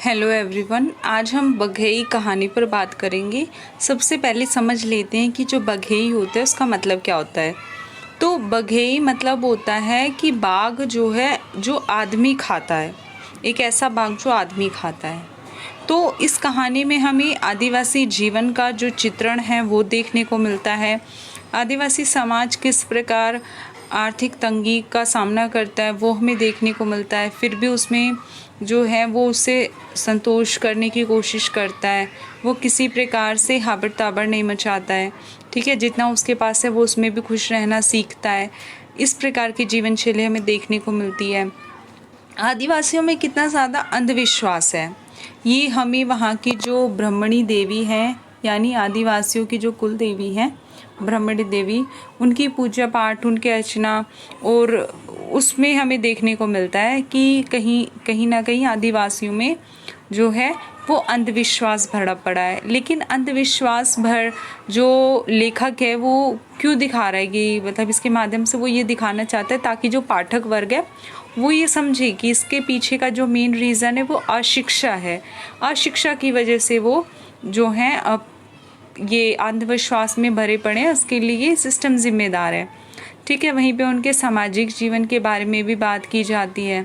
Hello everyone, आज हम बघेई कहानी पर बात करेंगे। सबसे पहले समझ लेते हैं कि जो बघेई होता है उसका मतलब क्या होता है। तो बघेई मतलब होता है कि बाघ जो है जो आदमी खाता है, एक ऐसा बाघ जो आदमी खाता है। तो इस कहानी में हमें आदिवासी जीवन का जो चित्रण है वो देखने को मिलता है। आदिवासी समाज किस प्रकार आर्थिक तंगी का सामना करता है वो हमें देखने को मिलता है। फिर भी उसमें जो है वो उसे संतोष करने की कोशिश करता है। वो किसी प्रकार से हाबड़ ताबड़ नहीं मचाता है, ठीक है। जितना उसके पास है वो उसमें भी खुश रहना सीखता है। इस प्रकार की जीवन शैली हमें देखने को मिलती है। आदिवासियों में कितना ज़्यादा अंधविश्वास है, ये हमें वहाँ की जो ब्राह्मणी देवी हैं, यानी आदिवासियों की जो कुल देवी हैं ब्राह्मणी देवी, उनकी पूजा पाठ, उनके अर्चना और उसमें हमें देखने को मिलता है कि कहीं ना कहीं आदिवासियों में जो है वो अंधविश्वास भरा पड़ा है। लेकिन अंधविश्वास भर जो लेखक है वो क्यों दिखा रहा है कि मतलब इसके माध्यम से वो ये दिखाना चाहता है ताकि जो पाठक वर्ग है वो ये समझे कि इसके पीछे का जो मेन रीज़न है वो अशिक्षा है। अशिक्षा की वजह से वो जो है अब ये अंधविश्वास में भरे पड़े हैं, उसके लिए सिस्टम जिम्मेदार है, ठीक है। वहीं पे उनके सामाजिक जीवन के बारे में भी बात की जाती है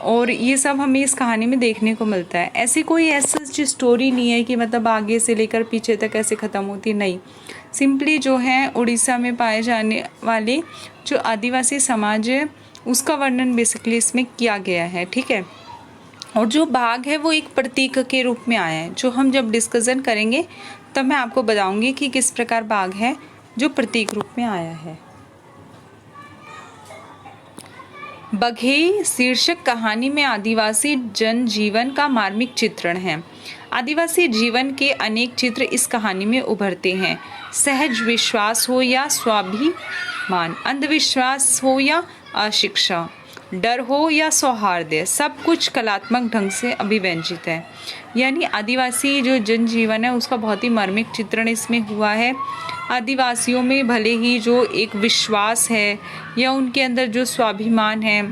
और ये सब हमें इस कहानी में देखने को मिलता है। ऐसी कोई ऐसी स्टोरी नहीं है कि मतलब आगे से लेकर पीछे तक ऐसे ख़त्म होती, नहीं। सिंपली जो है उड़ीसा में पाए जाने वाले जो आदिवासी समाज है उसका वर्णन बेसिकली इसमें किया गया है, ठीक है। और जो बाघ है वो एक प्रतीक के रूप में आया है। जो हम जब डिस्कशन करेंगे तब मैं आपको बताऊंगी कि किस प्रकार बाघ है जो प्रतीक रूप में आया है। बघेई शीर्षक कहानी में आदिवासी जनजीवन का मार्मिक चित्रण है। आदिवासी जीवन के अनेक चित्र इस कहानी में उभरते हैं। सहज विश्वास हो या स्वाभिमान, अंधविश्वास हो या अशिक्षा, डर हो या सौहार्द, सब कुछ कलात्मक ढंग से अभिव्यंजित है। यानी आदिवासी जो जनजीवन है उसका बहुत ही मार्मिक चित्रण इसमें हुआ है। आदिवासियों में भले ही जो एक विश्वास है या उनके अंदर जो स्वाभिमान है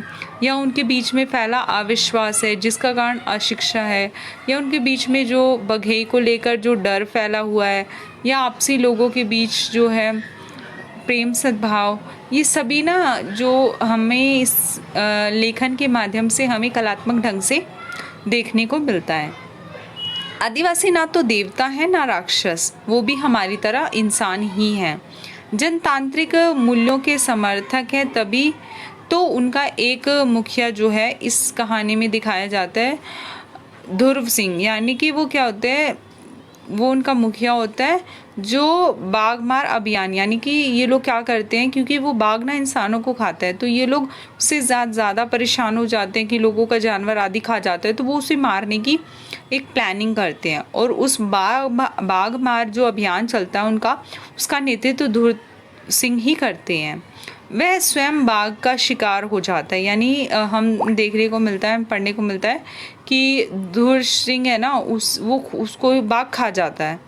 या उनके बीच में फैला अविश्वास है जिसका कारण अशिक्षा है, या उनके बीच में जो बघेई को लेकर जो डर फैला हुआ है, या आपसी लोगों के बीच जो है प्रेम सद्भाव, ये सभी ना जो हमें इस लेखन के माध्यम से हमें कलात्मक ढंग से देखने को मिलता है। आदिवासी ना तो देवता है ना राक्षस, वो भी हमारी तरह इंसान ही हैं। जनतांत्रिक मूल्यों के समर्थक हैं, तभी तो उनका एक मुखिया जो है इस कहानी में दिखाया जाता है, ध्रुव सिंह। यानी कि वो क्या होते हैं, वो उनका मुखिया होता है जो बाघ मार अभियान, यानी कि ये लोग क्या करते हैं, क्योंकि वो बाघ ना इंसानों को खाता है तो ये लोग उससे ज़्यादा परेशान हो जाते हैं कि लोगों का जानवर आदि खा जाता है, तो वो उसे मारने की एक प्लानिंग करते हैं। और उस बाघ मार जो अभियान चलता है उनका, उसका नेतृत्व ध्रुव सिंह ही करते हैं। वह स्वयं बाघ का शिकार हो जाता है। यानी हम देखने को मिलता है, पढ़ने को मिलता है कि ध्रुव सिंह है ना उसको बाघ खा जाता है,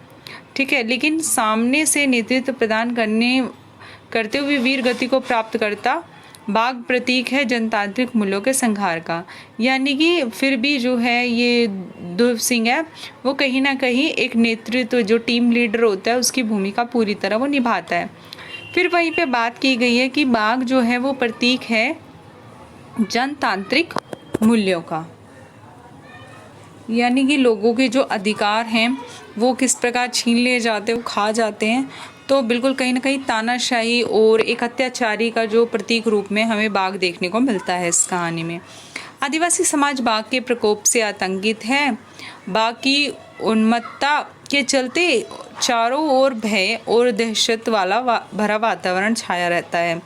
ठीक है। लेकिन सामने से नेतृत्व प्रदान करते हुए वीर गति को प्राप्त करता बाघ प्रतीक है जनतांत्रिक मूल्यों के संहार का। यानी कि फिर भी जो है ये ध्रुव सिंह है वो कहीं ना कहीं एक नेतृत्व जो टीम लीडर होता है उसकी भूमिका पूरी तरह वो निभाता है। फिर वहीं पे बात की गई है कि बाघ जो है वो प्रतीक है जनतांत्रिक मूल्यों का, यानी कि लोगों के जो अधिकार हैं वो किस प्रकार छीन लिए जाते हैं, वो खा जाते हैं। तो बिल्कुल कहीं ना कहीं तानाशाही और एक अत्याचारी का जो प्रतीक रूप में हमें बाघ देखने को मिलता है इस कहानी में। आदिवासी समाज बाघ के प्रकोप से आतंकित है। बाघ की उन्मत्तता के चलते चारों ओर भय और दहशत वाला भरा वातावरण छाया रहता है।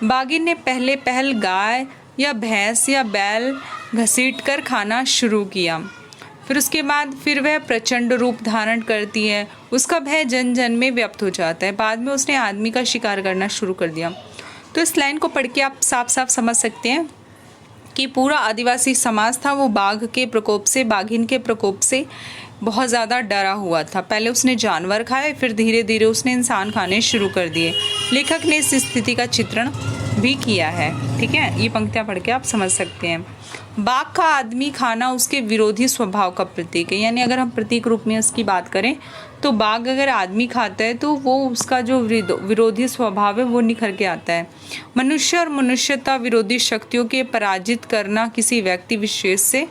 बाघिन ने पहल गाय या भैंस या बैल घसीट कर खाना शुरू किया। फिर उसके बाद फिर वह प्रचंड रूप धारण करती है। उसका भय जन जन में व्याप्त हो जाता है। बाद में उसने आदमी का शिकार करना शुरू कर दिया। तो इस लाइन को पढ़ के आप साफ साफ समझ सकते हैं कि पूरा आदिवासी समाज था वो बाघ के प्रकोप से, बाघिन के प्रकोप से बहुत ज़्यादा डरा हुआ था। पहले उसने जानवर खाए, फिर धीरे धीरे उसने इंसान खाने शुरू कर दिए। लेखक ने इस स्थिति का चित्रण भी किया है। ठीक है, ये पंक्तियाँ पढ़ के आप समझ सकते हैं। बाघ का आदमी खाना उसके विरोधी स्वभाव का प्रतीक है, यानी अगर हम प्रतीक रूप में इसकी बात करें तो बाघ अगर आदमी खाता है तो वो उसका जो विरोधी स्वभाव है वो निखर के आता है। मनुष्य और मनुष्यता विरोधी शक्तियों के पराजित करना किसी व्यक्ति विशेष से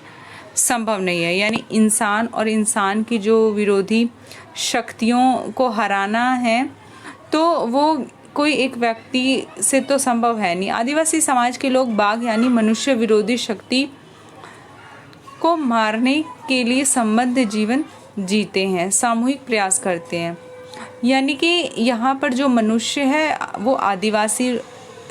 संभव नहीं है, यानी इंसान और इंसान की जो विरोधी शक्तियों को हराना है तो वो कोई एक व्यक्ति से तो संभव है नहीं। आदिवासी समाज के लोग बाघ यानी मनुष्य विरोधी शक्ति को मारने के लिए संबद्ध जीवन जीते हैं, सामूहिक प्रयास करते हैं। यानी कि यहाँ पर जो मनुष्य है वो आदिवासी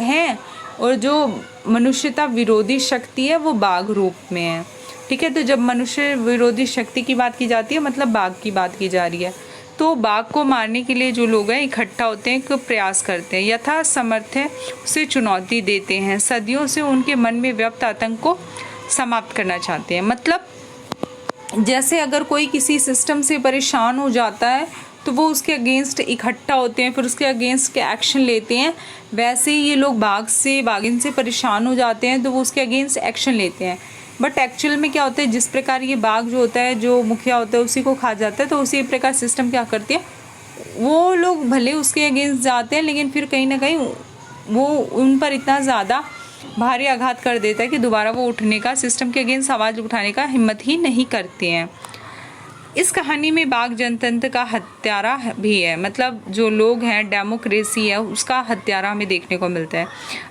हैं और जो मनुष्यता विरोधी शक्ति है वो बाघ रूप में है। ठीक है, तो जब मनुष्य विरोधी शक्ति की बात की जाती है मतलब बाघ की बात की जा रही है, तो बाघ को मारने के लिए जो लोग हैं इकट्ठा होते हैं, एक प्रयास करते हैं, यथा सामर्थ्य उसे चुनौती देते हैं, सदियों से उनके मन में व्याप्त आतंक को समाप्त करना चाहते हैं। मतलब जैसे अगर कोई किसी सिस्टम से परेशान हो जाता है तो वो उसके अगेंस्ट इकट्ठा होते हैं, फिर उसके अगेंस्ट के एक्शन लेते हैं, वैसे ही ये लोग बाघिन से परेशान हो जाते हैं तो वो उसके अगेंस्ट एक्शन लेते हैं। बट एक्चुअल में क्या होता है, जिस प्रकार ये बाघ जो होता है, जो मुखिया होता है उसी को खा जाता है, तो उसी प्रकार सिस्टम क्या करती है, वो लोग भले उसके अगेंस्ट जाते हैं लेकिन फिर कहीं ना कहीं वो उन पर इतना ज़्यादा भारी आघात कर देता है कि दोबारा वो उठने का, सिस्टम के अगेंस्ट आवाज़ उठाने का हिम्मत ही नहीं करते हैं। इस कहानी में बाघ जनतंत्र का हत्यारा भी है, मतलब जो लोग हैं डेमोक्रेसी है उसका हत्यारा हमें देखने को मिलता है।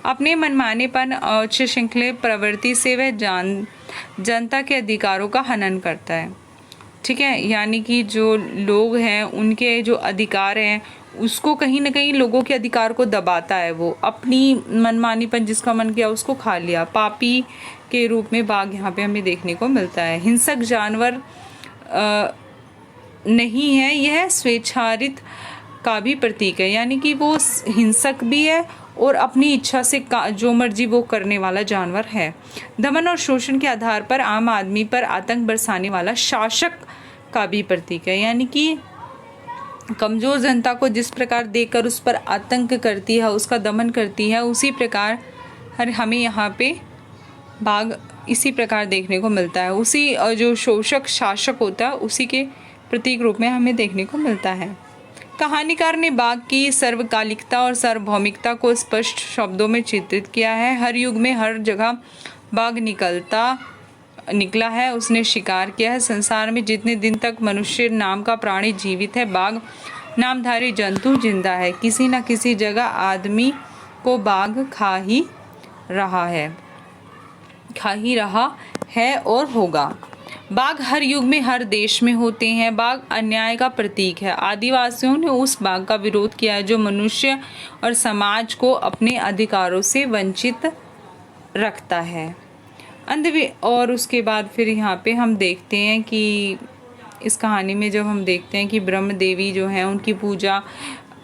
अपने मनमानेपन और श्रृंखले प्रवृत्ति से वह जनता के अधिकारों का हनन करता है। ठीक है, यानी कि जो लोग हैं उनके जो अधिकार हैं उसको कहीं ना कहीं लोगों के अधिकार को दबाता है, वो अपनी मनमानीपन जिसका मन किया उसको खा लिया। पापी के रूप में बाघ यहाँ पे हमें देखने को मिलता है। हिंसक जानवर नहीं है, यह स्वेच्छारित का भी प्रतीक है, यानी कि वो हिंसक भी है और अपनी इच्छा से जो मर्जी वो करने वाला जानवर है। दमन और शोषण के आधार पर आम आदमी पर आतंक बरसाने वाला शासक का भी प्रतीक है, यानी कि कमज़ोर जनता को जिस प्रकार देखकर उस पर आतंक करती है, उसका दमन करती है, उसी प्रकार हमें यहाँ पे बाघ इसी प्रकार देखने को मिलता है। उसी जो शोषक शासक होता है उसी के प्रतीक रूप में हमें देखने को मिलता है। कहानीकार ने बाघ की सर्वकालिकता और सार्वभौमिकता को स्पष्ट शब्दों में चित्रित किया है। हर युग में हर जगह बाघ निकला है, उसने शिकार किया है। संसार में जितने दिन तक मनुष्य नाम का प्राणी जीवित है, बाघ नामधारी जंतु जिंदा है। किसी न किसी जगह आदमी को बाघ खा ही रहा है और होगा। बाघ हर युग में हर देश में होते हैं। बाघ अन्याय का प्रतीक है। आदिवासियों ने उस बाघ का विरोध किया है जो मनुष्य और समाज को अपने अधिकारों से वंचित रखता है। और उसके बाद फिर यहाँ पे हम देखते हैं कि इस कहानी में जब हम देखते हैं कि ब्रह्म देवी जो हैं उनकी पूजा,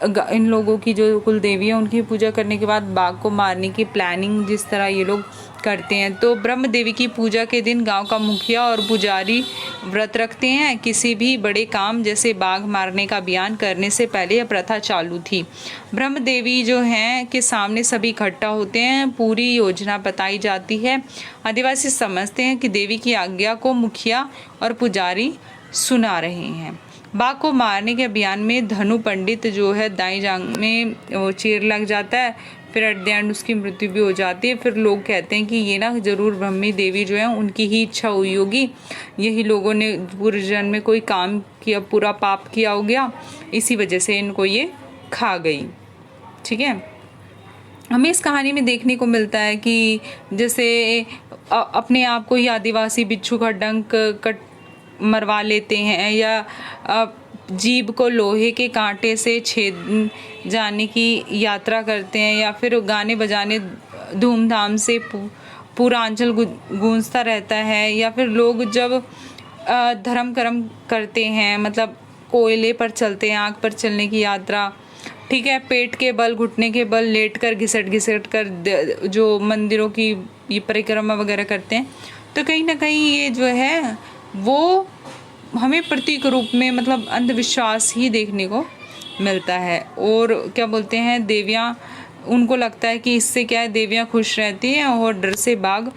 इन लोगों की जो कुल देवी है उनकी पूजा करने के बाद बाघ को मारने की प्लानिंग जिस तरह ये लोग करते हैं, तो ब्रह्म देवी की पूजा के दिन गांव का मुखिया और पुजारी व्रत रखते हैं। किसी भी बड़े काम जैसे बाघ मारने का अभियान करने से पहले यह प्रथा चालू थी। ब्रह्म देवी जो हैं के सामने सभी इकट्ठा होते हैं, पूरी योजना बताई जाती है। आदिवासी समझते हैं कि देवी की आज्ञा को मुखिया और पुजारी सुना रहे हैं। बाघ को मारने के अभियान में धनु पंडित जो है दाई जांघ में वो चीर लग जाता है, फिर एट द एंड उसकी मृत्यु भी हो जाती है। फिर लोग कहते हैं कि ये ना जरूर ब्रह्मी देवी जो है उनकी ही इच्छा हुई होगी, यही लोगों ने पूर्व जन्म में कोई काम किया, पूरा पाप किया हो गया, इसी वजह से इनको ये खा गई। ठीक है, हमें इस कहानी में देखने को मिलता है कि जैसे अपने आप को ही आदिवासी बिच्छू का डंक मरवा लेते हैं या जीभ को लोहे के कांटे से छेद जाने की यात्रा करते हैं, या फिर गाने बजाने धूमधाम से पूरा अंचल गूंजता रहता है, या फिर लोग जब धर्म कर्म करते हैं, मतलब कोयले पर चलते हैं, आग पर चलने की यात्रा, ठीक है, पेट के बल घुटने के बल लेट कर घिसट कर जो मंदिरों की ये परिक्रमा वगैरह करते हैं, तो कहीं ना कहीं ये जो है वो हमें प्रतीक रूप में मतलब अंधविश्वास ही देखने को मिलता है। और क्या बोलते हैं, देवियाँ उनको लगता है कि इससे क्या है, देवियाँ खुश रहती हैं और डर से बाघ,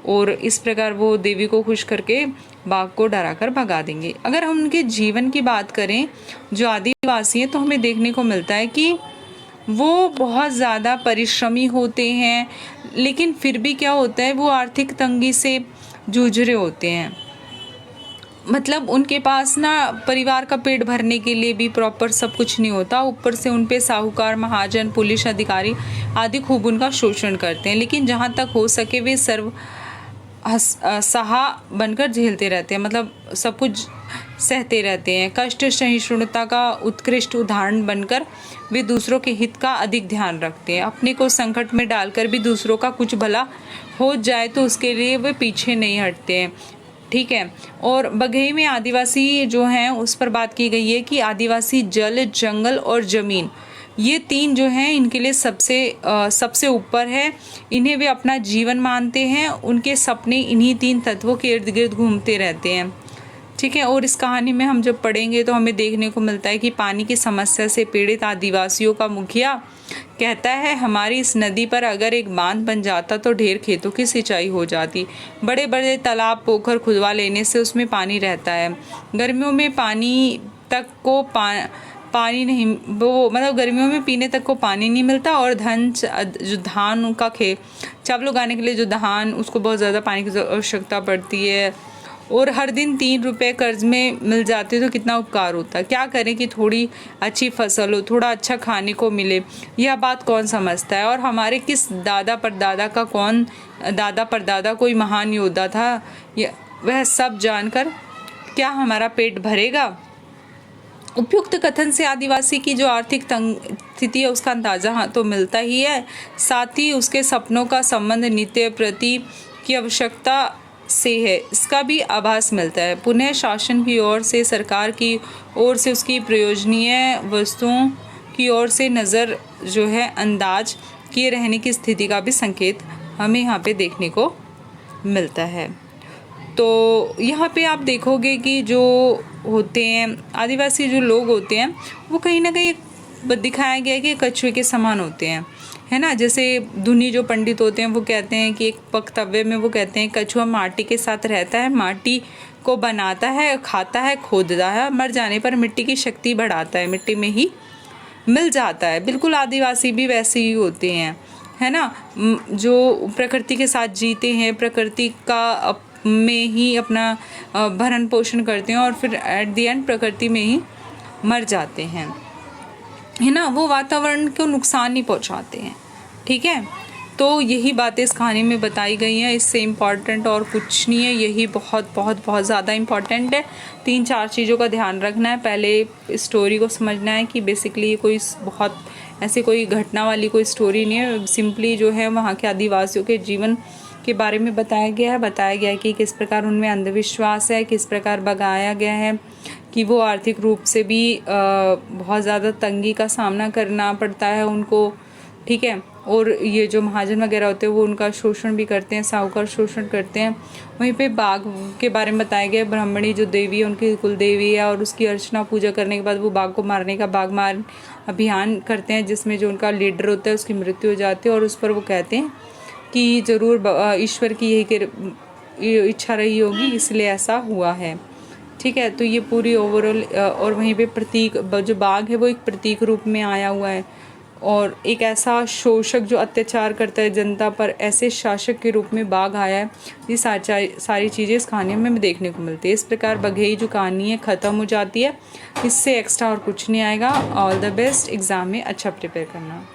और इस प्रकार वो देवी को खुश करके बाघ को डराकर भगा देंगे। अगर हम उनके जीवन की बात करें जो आदिवासी हैं, तो हमें देखने को मिलता है कि वो बहुत ज़्यादा परिश्रमी होते हैं, लेकिन फिर भी क्या होता है, वो आर्थिक तंगी से जूझ रहे होते हैं। मतलब उनके पास ना परिवार का पेट भरने के लिए भी प्रॉपर सब कुछ नहीं होता, ऊपर से उन पे साहूकार, महाजन, पुलिस अधिकारी आदि खूब उनका शोषण करते हैं। लेकिन जहाँ तक हो सके वे सहा बनकर झेलते रहते हैं, मतलब सब कुछ सहते रहते हैं। कष्ट सहिष्णुता का उत्कृष्ट उदाहरण बनकर वे दूसरों के हित का अधिक ध्यान रखते हैं। अपने को संकट में डालकर भी दूसरों का कुछ भला हो जाए तो उसके लिए वे पीछे नहीं हटते हैं। ठीक है। और बघेई में आदिवासी जो हैं उस पर बात की गई है कि आदिवासी जल, जंगल और ज़मीन, ये तीन जो हैं इनके लिए सबसे ऊपर है। इन्हें वे अपना जीवन मानते हैं। उनके सपने इन्हीं तीन तत्वों के इर्द गिर्द घूमते रहते हैं। ठीक है। और इस कहानी में हम जब पढ़ेंगे तो हमें देखने को मिलता है कि पानी की समस्या से पीड़ित आदिवासियों का मुखिया कहता है, हमारी इस नदी पर अगर एक बांध बन जाता तो ढेर खेतों की सिंचाई हो जाती। बड़े बड़े तालाब, पोखर खुदवा लेने से उसमें पानी रहता है। गर्मियों में पानी तक को पानी नहीं, वो मतलब गर्मियों में पीने तक को पानी नहीं मिलता। और जो धान का चावल उगाने के लिए जो धान, उसको बहुत ज़्यादा पानी की आवश्यकता पड़ती है। और हर दिन 3 रुपये कर्ज में मिल जाते तो कितना उपकार होता। क्या करें कि थोड़ी अच्छी फसल हो, थोड़ा अच्छा खाने को मिले, यह बात कौन समझता है। और हमारे किस दादा परदादा कोई महान योद्धा था, वह सब जानकर क्या हमारा पेट भरेगा। उपयुक्त कथन से आदिवासी की जो आर्थिक स्थिति है उसका अंदाजा तो मिलता ही है, साथ ही उसके सपनों का संबंध नित्य प्रति की आवश्यकता से है, इसका भी आभास मिलता है। पुनः शासन की ओर से, सरकार की ओर से उसकी प्रयोजनीय वस्तुओं की ओर से नज़र जो है अंदाज किए रहने की स्थिति का भी संकेत हमें यहाँ पे देखने को मिलता है। तो यहाँ पे आप देखोगे कि जो होते हैं आदिवासी जो लोग होते हैं वो कहीं ना कहीं दिखाया गया है कि कछुए के समान होते हैं, है ना। जैसे धुनी जो पंडित होते हैं वो कहते हैं कि एक वक्तव्य में वो कहते हैं, कछुआ माटी के साथ रहता है, माटी को बनाता है, खाता है, खोदता है, मर जाने पर मिट्टी की शक्ति बढ़ाता है, मिट्टी में ही मिल जाता है। बिल्कुल आदिवासी भी वैसे ही होते हैं, है ना, जो प्रकृति के साथ जीते हैं, प्रकृति का में ही अपना भरण पोषण करते हैं और फिर एट द एंड प्रकृति में ही मर जाते हैं, है ना। वो वातावरण को नुकसान नहीं पहुंचाते हैं। ठीक है। तो यही बातें इस कहानी में बताई गई हैं। इससे इम्पॉर्टेंट और कुछ नहीं है, यही बहुत बहुत बहुत ज़्यादा इम्पॉर्टेंट है। 3-4 चीज़ों का ध्यान रखना है। पहले स्टोरी को समझना है कि बेसिकली कोई बहुत ऐसी कोई घटना वाली कोई स्टोरी नहीं है, सिंपली जो है वहाँ के आदिवासियों के जीवन के बारे में बताया गया है कि किस प्रकार उनमें अंधविश्वास है, किस प्रकार भगाया गया है कि वो आर्थिक रूप से भी बहुत ज़्यादा तंगी का सामना करना पड़ता है उनको। ठीक है। और ये जो महाजन वगैरह होते हैं वो उनका शोषण भी करते हैं, साहूकार शोषण करते हैं। वहीं पे बाघ के बारे में बताया गया, ब्राह्मणी जो देवी है उनकी कुल देवी है, और उसकी अर्चना पूजा करने के बाद वो बाघ को मारने का बाघ मार अभियान करते हैं, जिसमें जो उनका लीडर होता है उसकी मृत्यु हो जाती है। और उस पर वो कहते हैं कि ज़रूर ईश्वर की यही इच्छा रही होगी, इसलिए ऐसा हुआ है। ठीक है। तो ये पूरी ओवरऑल, और वहीं पे प्रतीक जो बाघ है वो एक प्रतीक रूप में आया हुआ है, और एक ऐसा शोषक जो अत्याचार करता है जनता पर, ऐसे शासक के रूप में बाघ आया है। ये सारी चीज़ें इस कहानी में देखने को मिलती है। इस प्रकार बघेई जो कहानी है ख़त्म हो जाती है। इससे एक्स्ट्रा और कुछ नहीं आएगा। ऑल द बेस्ट, एग्ज़ाम में अच्छा प्रिपेयर करना।